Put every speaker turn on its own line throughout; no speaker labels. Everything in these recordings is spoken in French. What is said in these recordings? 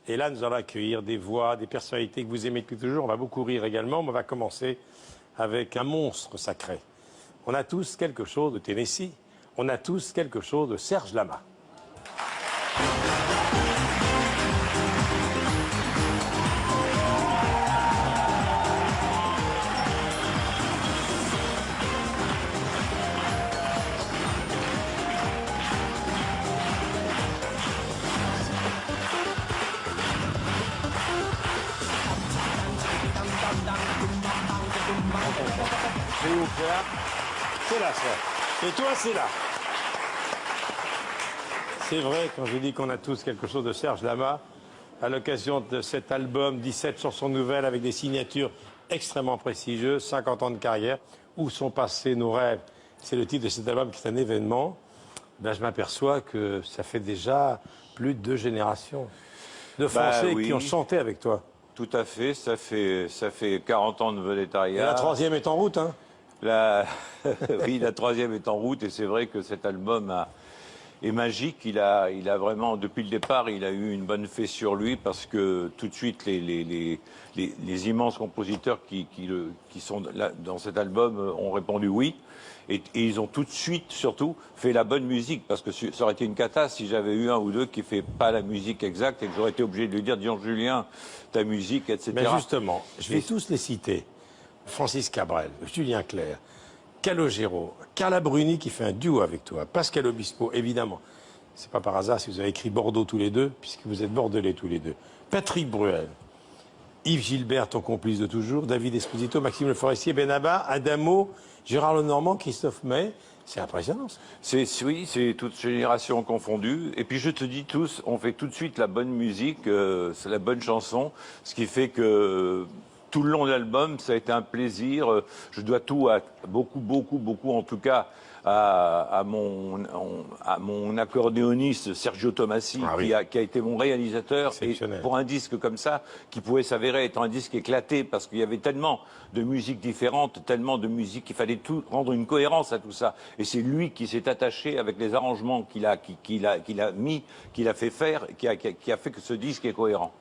Et là, nous allons accueillir des voix, des personnalités que vous aimez depuis toujours. On va beaucoup rire également, mais on va commencer avec un monstre sacré. On a tous quelque chose de Tennessee. On a tous quelque chose de Serge Lama. C'est où, c'est là? C'est là, ça. Et toi, c'est là. C'est vrai, quand je dis qu'on a tous quelque chose de Serge Lama, à l'occasion de cet album, 17 chansons nouvelles avec des signatures extrêmement prestigieuses, 50 ans de carrière, où sont passés nos rêves. C'est le titre de cet album qui est un événement. Ben, je m'aperçois que ça fait déjà plus de 2 générations de Français
oui.
qui ont chanté avec toi.
Tout à fait, ça fait 40 ans de vedettariat.
Et la 3e est en route, hein?
Oui, la 3e est en route, et c'est vrai que cet album est magique. Il a vraiment, depuis le départ, il a eu une bonne fée sur lui, parce que tout de suite, les immenses compositeurs qui sont là, dans cet album ont répondu oui. Et ils ont tout de suite, surtout, fait la bonne musique, parce que ça aurait été une cata si j'avais eu un ou deux qui ne fait pas la musique exacte et que j'aurais été obligé de lui dire, dis-donc Julien, ta musique, etc.
Mais justement, je vais tous les citer. Francis Cabrel, Julien Clerc, Calogero, Carla Bruni qui fait un duo avec toi, Pascal Obispo, évidemment. C'est pas par hasard si vous avez écrit Bordeaux tous les deux, puisque vous êtes bordelais tous les deux. Patrick Bruel, Yves Gilbert, ton complice de toujours, David Esposito, Maxime Le Forestier, Benabar, Adamo, Gérard Lenormand, Christophe May. C'est impressionnant.
Oui, c'est toute génération confondue. Et puis je te dis tous, on fait tout de suite la bonne musique, c'est la bonne chanson, ce qui fait que tout le long de l'album, ça a été un plaisir. Je dois tout à beaucoup, en tout cas, à mon accordéoniste Sergio Tomassi, qui a été mon réalisateur. Et pour un disque comme ça, qui pouvait s'avérer être un disque éclaté, parce qu'il y avait tellement de musiques différentes, tellement de musique qu'il fallait rendre une cohérence à tout ça. Et c'est lui qui s'est attaché avec les arrangements qu'il a fait faire, qui a fait que ce disque est cohérent.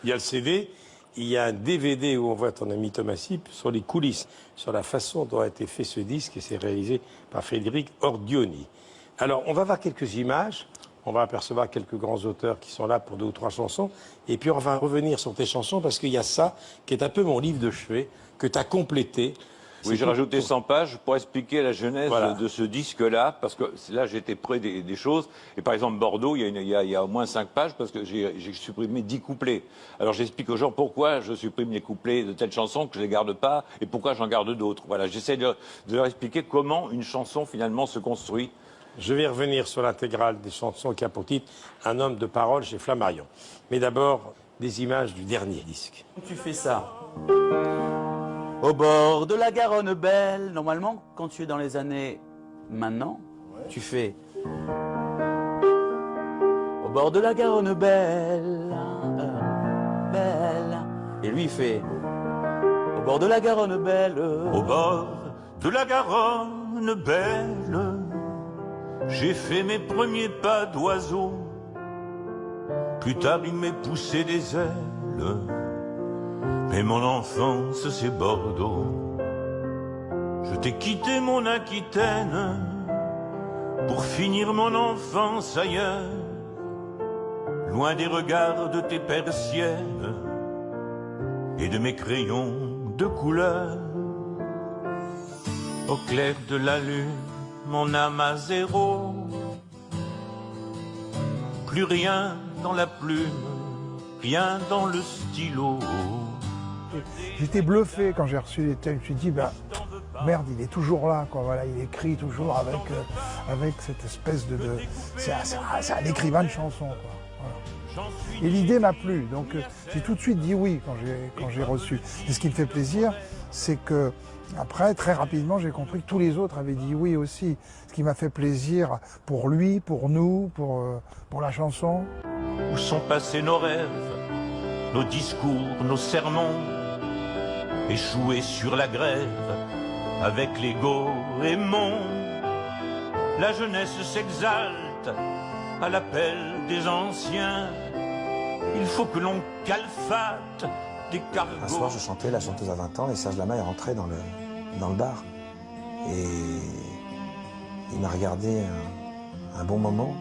Il y a le CD. Il y a un DVD où on voit ton ami Tomassi sur les coulisses, sur la façon dont a été fait ce disque, et c'est réalisé par Frédéric Ordioni. Alors, on va voir quelques images, on va apercevoir quelques grands auteurs qui sont là pour 2 ou 3 chansons, et puis on va revenir sur tes chansons, parce qu'il y a ça, qui est un peu mon livre de chevet, que tu as complété.
Oui, j'ai rajouté 100 pages pour expliquer la genèse de ce disque-là, parce que là, j'étais près des choses. Et par exemple, Bordeaux, il y a au moins 5 pages, parce que j'ai supprimé 10 couplets. Alors, j'explique aux gens pourquoi je supprime les couplets de telle chanson, que je ne les garde pas, et pourquoi j'en garde d'autres. Voilà, j'essaie de leur expliquer comment une chanson, finalement, se construit.
Je vais revenir sur l'intégrale des chansons qui a pour titre Un homme de parole chez Flammarion. Mais d'abord, des images du dernier disque.
Tu fais ça au bord de la Garonne belle. Normalement, quand tu es dans les années maintenant, tu fais au bord de la Garonne belle, belle. Et lui, il fait au bord de la Garonne belle.
Au bord de la Garonne belle, j'ai fait mes premiers pas d'oiseau. Plus tard, il m'est poussé des ailes. Mais mon enfance, c'est Bordeaux. Je t'ai quitté mon Aquitaine pour finir mon enfance ailleurs, loin des regards de tes persiennes et de mes crayons de couleur. Au clair de la lune, mon âme à zéro. Plus rien dans la plume, rien dans le stylo.
J'étais bluffé quand j'ai reçu les textes. Je me suis dit, bah, merde, il est toujours là, quoi. Voilà, il écrit toujours avec cette espèce de... C'est un écrivain de chansons, quoi. Voilà. Et l'idée m'a plu, donc j'ai tout de suite dit oui quand j'ai reçu. Et ce qui me fait plaisir, c'est que après, très rapidement, j'ai compris que tous les autres avaient dit oui aussi. Ce qui m'a fait plaisir pour lui, pour nous, pour la chanson.
Où sont passés nos rêves, nos discours, nos sermons, échoués sur la grève, avec l'ego aimant. La jeunesse s'exalte à l'appel des anciens, Il faut que l'on calfate des cargos.
Un soir, je chantais La chanteuse à 20 ans et Serge Lama est rentré dans le bar. Et il m'a regardé un bon moment.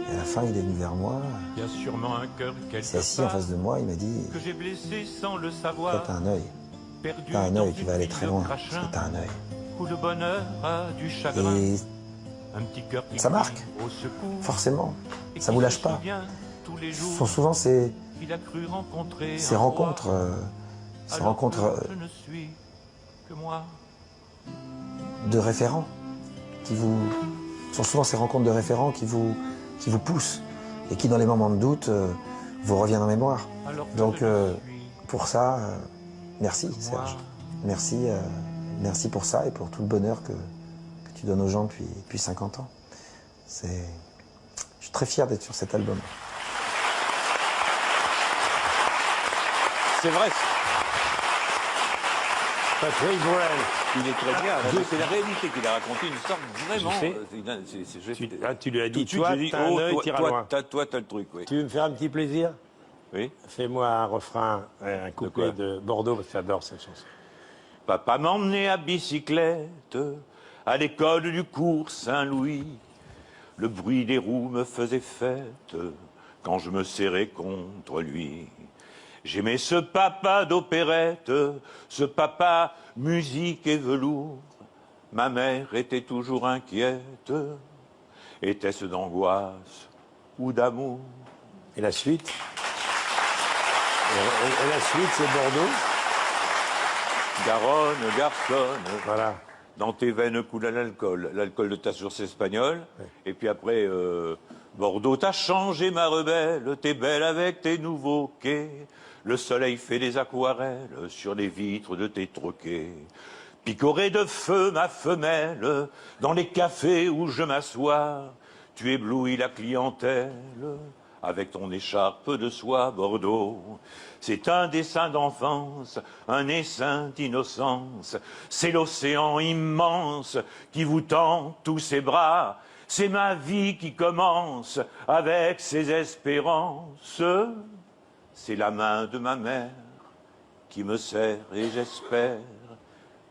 Et à la fin, il est venu vers moi.
Il y a sûrement un cœur
Il
quelque
s'est assis en face de moi. Il m'a dit
que j'ai blessé sans le
« Toi,
savoir.
t'as un œil.
Perdu
T'as un
dans
œil qui
une
va aller
ville
très
de
loin.
crachin,
Parce que t'as un œil.
où le bonheur a du » chagrin.
Et
Un petit cœur qui
ça
crie
marque.
au secours.
forcément,
Et
ça
qui
vous
se
lâche pas.
souvient tous les
Ce
jours
sont souvent ces
qu'il a cru rencontrer un
rencontres,
roi,
ces
alors
rencontres
que je ne suis que moi.
de référents qui vous ce sont souvent ces rencontres de référents qui vous poussent et qui dans les moments de doute vous reviennent en mémoire.
Alors que
Donc
je ne suis
pour ça merci
que
Serge.
moi.
Merci pour ça et pour tout le bonheur que tu donnes aux gens depuis 50 ans. Je suis très fier d'être sur cet album.
C'est vrai,
Patrick Bruel.
il est très bien. C'est la réalité qu'il a raconté, une histoire vraiment.
Je sais. Tu lui as dit,
Tout de
toi,
suite, j'ai dit,
t'as un
oh,
œil, t'iras loin.
toi, t'as le truc, oui.
Tu veux me faire un petit plaisir?
Oui.
Fais-moi un refrain, un couplet
quoi
de Bordeaux, parce que j'adore cette chanson.
Papa m'emmenait à bicyclette à l'école du cours Saint-Louis. Le bruit des roues me faisait fête quand je me serrais contre lui. J'aimais ce papa d'opérette, ce papa musique et velours. Ma mère était toujours inquiète. Était-ce d'angoisse ou d'amour?
Et la suite? Et la suite, c'est Bordeaux.
Garonne, garçonne,
Voilà.
dans tes veines coule l'alcool. L'alcool de ta source espagnole.
Ouais.
Et puis après, Bordeaux, t'as changé ma rebelle. T'es belle avec tes nouveaux quais. Le soleil fait des aquarelles sur les vitres de tes troquets. Picorée de feu, ma femelle, dans les cafés où je m'assois. Tu éblouis la clientèle avec ton écharpe de soie, Bordeaux. C'est un dessin d'enfance, un essaim d'innocence. C'est l'océan immense qui vous tend tous ses bras. C'est ma vie qui commence avec ses espérances. C'est la main de ma mère qui me serre et j'espère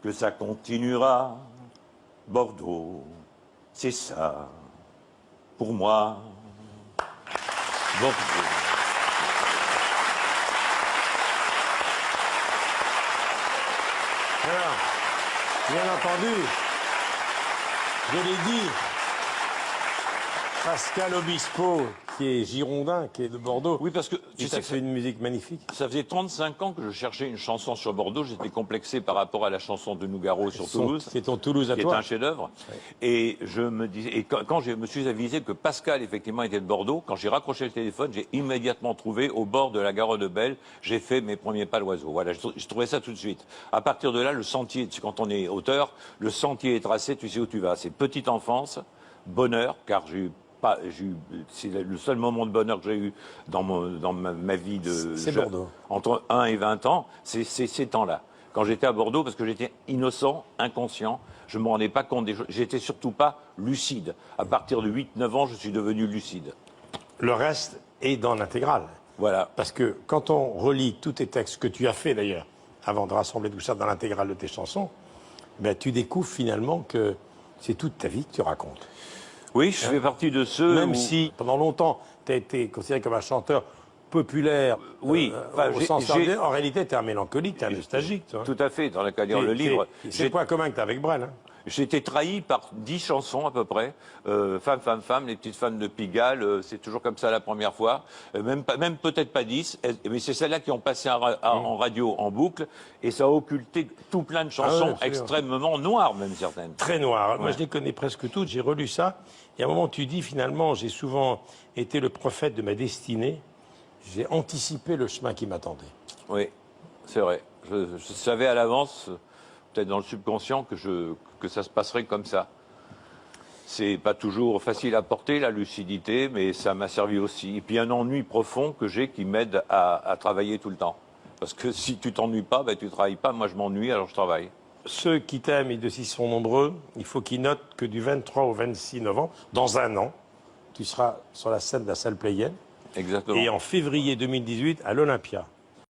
que ça continuera. Bordeaux, c'est ça pour moi. Bordeaux.
Alors, bien entendu, je l'ai dit, Pascal Obispo, qui est girondin, qui est de Bordeaux,
Oui, parce que
tu sais, fait une musique magnifique.
ça faisait 35 ans que je cherchais une chanson sur Bordeaux. J'étais complexé par rapport à la chanson de Nougaro sur Toulouse,
C'est ton Toulouse à
qui est
toi.
un chef-d'œuvre. Et je me disais, et quand je me suis avisé que Pascal effectivement était de Bordeaux, quand j'ai raccroché le téléphone, j'ai immédiatement trouvé au bord de la Garonne Belle, j'ai fait mes premiers pas d'oiseau. Voilà, je trouvais ça tout de suite. À partir de là, le sentier, quand on est auteur, le sentier est tracé, tu sais où tu vas. C'est petite enfance, bonheur, car c'est le seul moment de bonheur que j'ai eu dans ma vie de
C'est
jeune,
Bordeaux.
entre 1 et 20 ans, c'est ces temps-là. Quand j'étais à Bordeaux, parce que j'étais innocent, inconscient, je ne me rendais pas compte des choses, j'étais surtout pas lucide. À partir de 8-9 ans, je suis devenu lucide.
Le reste est dans l'intégrale.
Voilà.
Parce que quand on relit tous tes textes, que tu as fait d'ailleurs, avant de rassembler tout ça dans l'intégrale de tes chansons, ben, tu découvres finalement que c'est toute ta vie que tu racontes.
Oui, je fais partie de ceux
Même
où-
si pendant longtemps, tu as été considéré comme un chanteur populaire,
Oui, enfin,
au
j'ai-
sens
j'ai-
ordinaire, en réalité, tu es un mélancolique, tu es un nostalgique. Toi.
Tout à fait, dans la qu'à lire le livre.
C'est le point commun que tu as avec Brel. Hein.
J'ai été trahi par 10 chansons à peu près. Femme, femme, femme, les petites femmes de Pigalle, c'est toujours comme ça la première fois. Même peut-être pas 10, mais c'est celles-là qui ont passé en radio en boucle. Et ça a occulté tout plein de chansons
bien sûr.
extrêmement noires, même certaines.
Très noir. Moi,
Ouais.
je les connais presque toutes. J'ai relu ça. Et à un moment, tu dis finalement, j'ai souvent été le prophète de ma destinée. J'ai anticipé le chemin qui m'attendait.
Oui, c'est vrai. Je savais à l'avance, peut-être dans le subconscient, que ça se passerait comme ça. C'est pas toujours facile à porter, la lucidité, mais ça m'a servi aussi. Et puis un ennui profond que j'ai qui m'aide à travailler tout le temps. Parce que si tu t'ennuies pas, ben, tu travailles pas. Moi, je m'ennuie, alors je travaille.
Ceux qui t'aiment et de s'y sont nombreux, il faut qu'ils notent que du 23 au 26 novembre, dans un an, tu seras sur la scène de la salle Playenne.
Exactement.
Et en février 2018, à l'Olympia.